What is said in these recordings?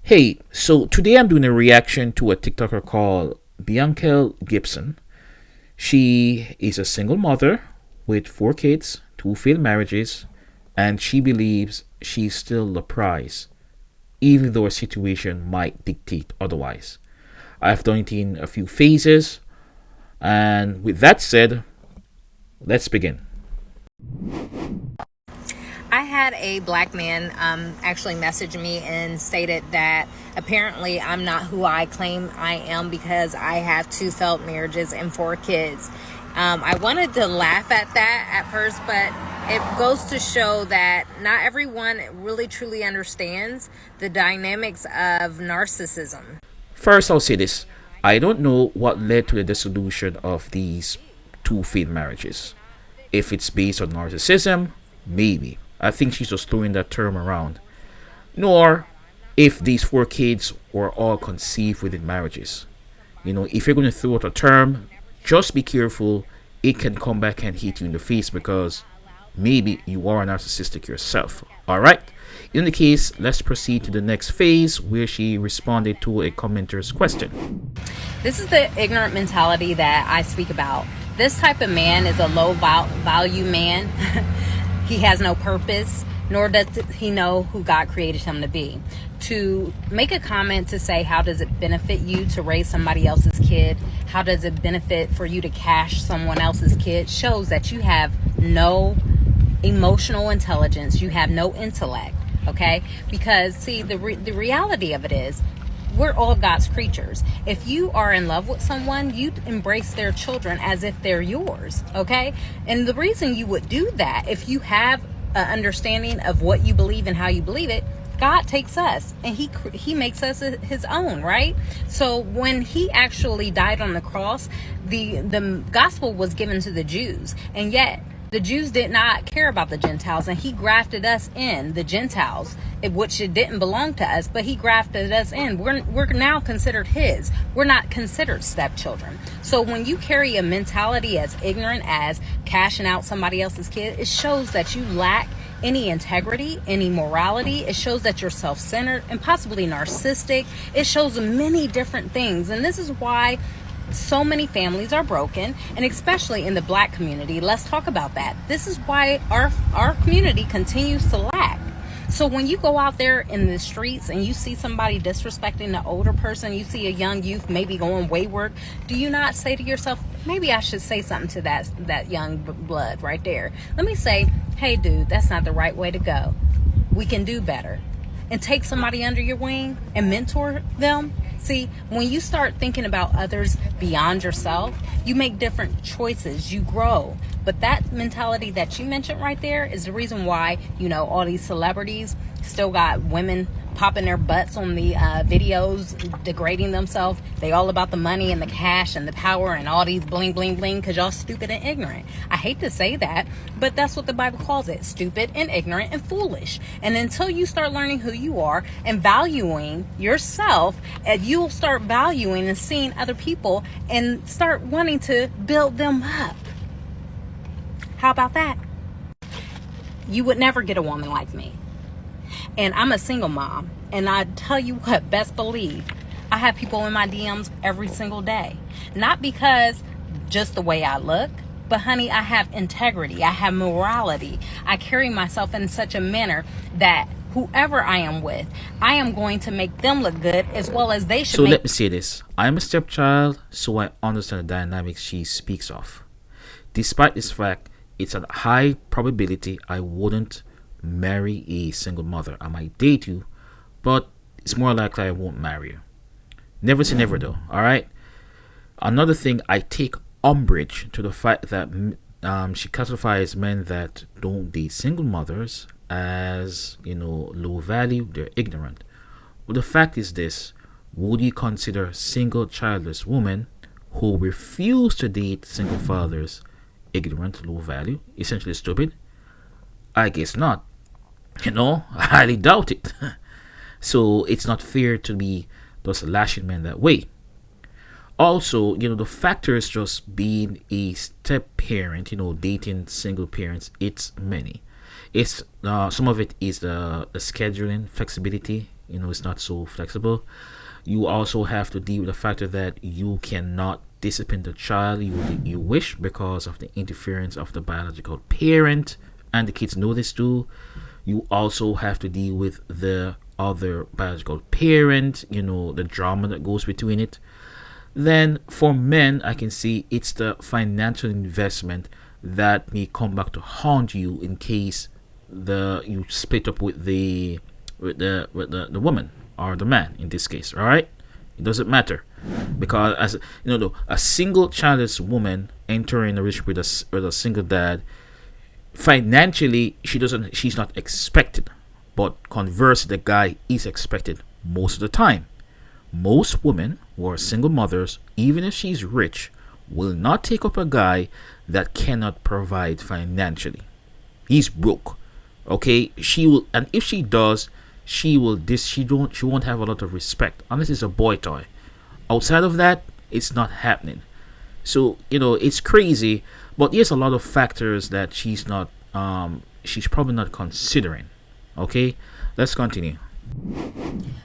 Hey, so today I'm doing a reaction to a TikToker called Bianca Gibson. She is a single mother with four kids, two failed marriages, and she believes she's still the prize, even though her situation might dictate otherwise. I've done it in a few phases, and with that said, let's begin. I had a black man actually message me and stated that apparently I'm not who I claim I am because I have two failed marriages and four kids. I wanted to laugh at that at first, but it goes to show that not everyone really truly understands the dynamics of narcissism. First, I'll say this: I don't know what led to the dissolution of these two failed marriages. If it's based on narcissism, maybe. I think she's just throwing that term around. Nor if these four kids were all conceived within marriages. If you're going to throw out a term, just be careful. It can come back and hit you in the face because maybe you are narcissistic yourself. Alright? In the case, let's proceed to the next phase where she responded to a commenter's question. This is the ignorant mentality that I speak about. This type of man is a low value man. He has no purpose, nor does he know who God created him to be. To make a comment to say, how does it benefit you to raise somebody else's kid? How does it benefit for you to cash someone else's kid? Shows that you have no emotional intelligence. You have no intellect, okay? Because, see, the reality of it is, we're all God's creatures. If you are in love with someone, you embrace their children as if they're yours, okay? And the reason you would do that, if you have an understanding of what you believe and how you believe it, God takes us and he makes us his own, right? So when he actually died on the cross, the gospel was given to the Jews, and yet the Jews did not care about the Gentiles, and he grafted us in, the Gentiles, which it didn't belong to us, but he grafted us in. We're now considered his. We're not considered stepchildren. So when you carry a mentality as ignorant as cashing out somebody else's kid, it shows that you lack any integrity, any morality. It shows that you're self-centered and possibly narcissistic. It shows many different things, and this is why so many families are broken, and especially in the black community. Let's talk about that. This is why our community continues to lack. So when you go out there in the streets and you see somebody disrespecting the older person, you see a young youth maybe going wayward, do you not say to yourself, maybe I should say something to that young blood right there? Let me say, hey dude, that's not the right way to go. We can do better. And take somebody under your wing and mentor them. See, when you start thinking about others beyond yourself, you make different choices, you grow. But that mentality that you mentioned right there is the reason why, all these celebrities still got women popping their butts on the videos, degrading themselves. They all about the money and the cash and the power and all these bling, bling, bling, because y'all stupid and ignorant. I hate to say that, but that's what the Bible calls it, stupid and ignorant and foolish. And until you start learning who you are and valuing yourself, you'll start valuing and seeing other people and start wanting to build them up. How about that? You would never get a woman like me. And I'm a single mom. And I tell you what, best believe, I have people in my DMs every single day. Not because just the way I look, but honey, I have integrity. I have morality. I carry myself in such a manner that whoever I am with, I am going to make them look good as well as they should. So let me say this. I'm a stepchild, so I understand the dynamics she speaks of. Despite this fact, it's a high probability I wouldn't marry a single mother. I might date you, but it's more likely I won't marry you. Never say never though, alright? Another thing, I take umbrage to the fact that she classifies men that don't date single mothers as, low value, they're ignorant. Well, the fact is this: would you consider single childless women who refuse to date single fathers ignorant, low value, essentially stupid? I guess not. I highly doubt it. So it's not fair to be just lashing men that way. Also, the factors just being a step parent, dating single parents, it's many. It's some of it is the scheduling flexibility. it's not so flexible. You also have to deal with the factor that you cannot discipline the child you wish because of the interference of the biological parent, and the kids know this too. You also have to deal with the other biological parent, the drama that goes between it. Then for men, I can see it's the financial investment that may come back to haunt you in case you split up with the woman or the man in this case. All right, it doesn't matter, because as a single childless woman entering a relationship with a single dad, financially she's not expected, but conversely the guy is expected most of the time. Most women who are single mothers, even if she's rich, will not take up a guy that cannot provide financially. He's broke. Okay, she will, and if she does, she won't have a lot of respect unless it's a boy toy. Outside of that, it's not happening. So it's crazy, but there's a lot of factors that she's probably not considering. Okay, let's continue.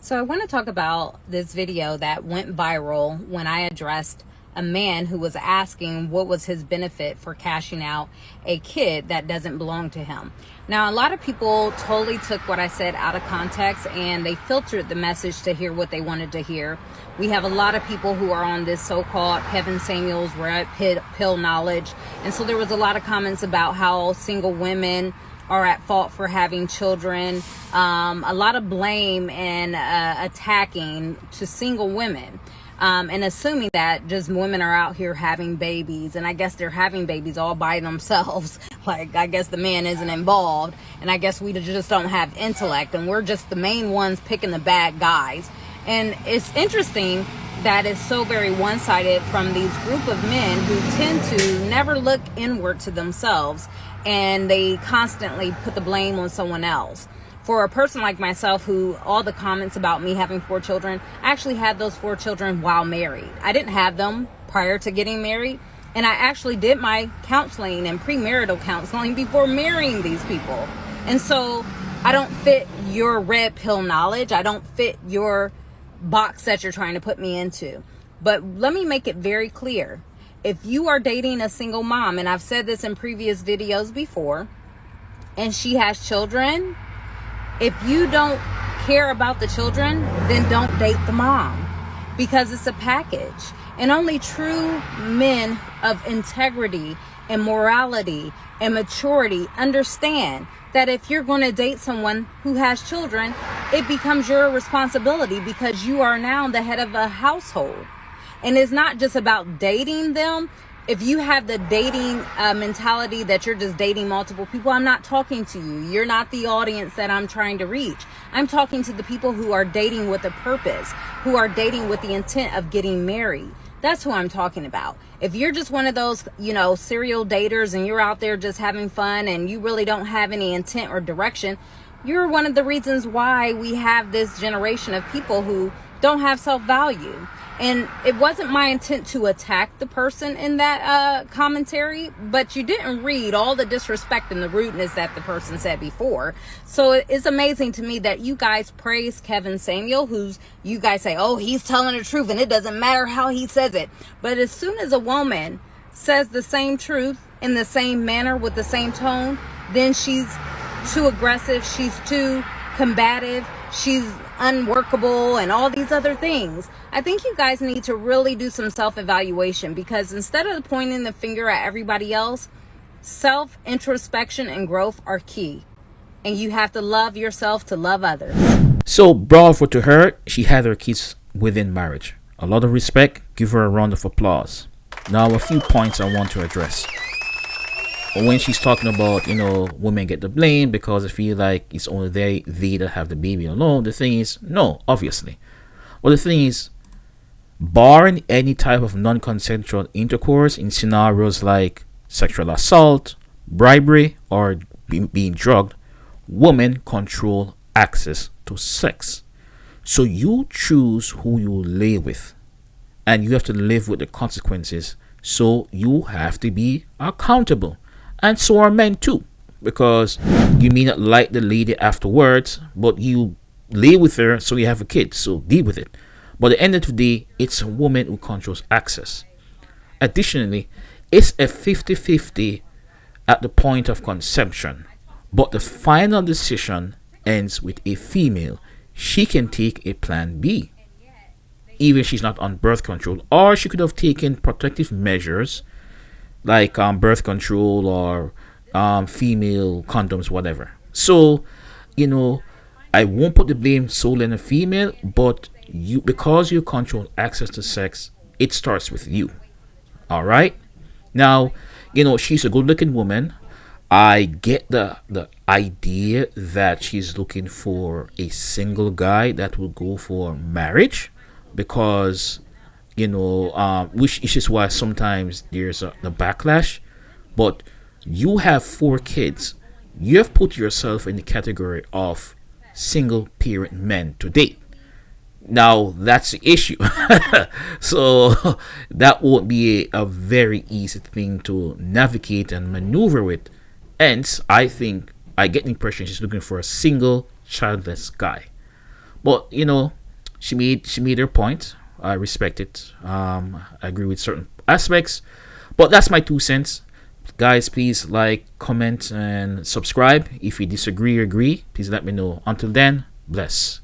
So I want to talk about this video that went viral when I addressed a man who was asking what was his benefit for cashing out a kid that doesn't belong to him. Now, a lot of people totally took what I said out of context and they filtered the message to hear what they wanted to hear. We have a lot of people who are on this so-called Kevin Samuels red pill knowledge. And so there was a lot of comments about how single women are at fault for having children. A lot of blame and attacking to single women. And assuming that just women are out here having babies, and I guess they're having babies all by themselves. Like, I guess the man isn't involved, and I guess we just don't have intellect, and we're just the main ones picking the bad guys. And it's interesting that it's so very one-sided from these group of men who tend to never look inward to themselves, and they constantly put the blame on someone else. For a person like myself, who all the comments about me having 4 children, I actually had those 4 children while married. I didn't have them prior to getting married. And I actually did my counseling and premarital counseling before marrying these people. And so I don't fit your red pill knowledge. I don't fit your box that you're trying to put me into. But let me make it very clear. If you are dating a single mom, and I've said this in previous videos before, and she has children, if you don't care about the children, then don't date the mom, because it's a package. And only true men of integrity and morality and maturity understand that if you're going to date someone who has children, it becomes your responsibility, because you are now the head of a household. And it's not just about dating them. If you have the dating mentality that you're just dating multiple people, I'm not talking to you. You're not the audience that I'm trying to reach. I'm talking to the people who are dating with a purpose, who are dating with the intent of getting married. That's who I'm talking about. If you're just one of those, serial daters, and you're out there just having fun and you really don't have any intent or direction, you're one of the reasons why we have this generation of people who don't have self-value. And it wasn't my intent to attack the person in that commentary, but you didn't read all the disrespect and the rudeness that the person said before. So it's amazing to me that you guys praise Kevin Samuel, you guys say, oh, he's telling the truth and it doesn't matter how he says it. But as soon as a woman says the same truth in the same manner with the same tone, then she's too aggressive, she's too combative, she's unworkable, and all these other things. I think you guys need to really do some self-evaluation, because instead of pointing the finger at everybody else, self-introspection and growth are key. And you have to love yourself to love others. So, bravo to her. She had her kids within marriage. A lot of respect. Give her a round of applause. Now, a few points I want to address. When she's talking about, women get the blame because they feel like it's only they that have the baby alone. The thing is, no, obviously. Well, the thing is, barring any type of non-consensual intercourse in scenarios like sexual assault, bribery, or being drugged, women control access to sex. So you choose who you lay with, and you have to live with the consequences. So you have to be accountable. And so are men too, because you may not like the lady afterwards, but you lay with her so you have a kid, so deal with it. But at the end of the day, it's a woman who controls access. Additionally, it's a 50-50 at the point of conception, but the final decision ends with a female. She can take a plan B, even if she's not on birth control, or she could have taken protective measures like birth control or female condoms, whatever. So, you know, I won't put the blame solely on the female, but you, because you control access to sex, it starts with you. All right. Now, she's a good-looking woman. I get the idea that she's looking for a single guy that will go for marriage, because which is why sometimes there's the backlash. But you have 4 kids. You have put yourself in the category of single parent men to date. Now that's the issue. So that won't be a very easy thing to navigate and maneuver with. Hence, I think I get the impression she's looking for a single childless guy. But she made her point. I respect it. I agree with certain aspects. But that's my 2 cents. Guys, please like, comment, and subscribe. If you disagree or agree, please let me know. Until then, bless.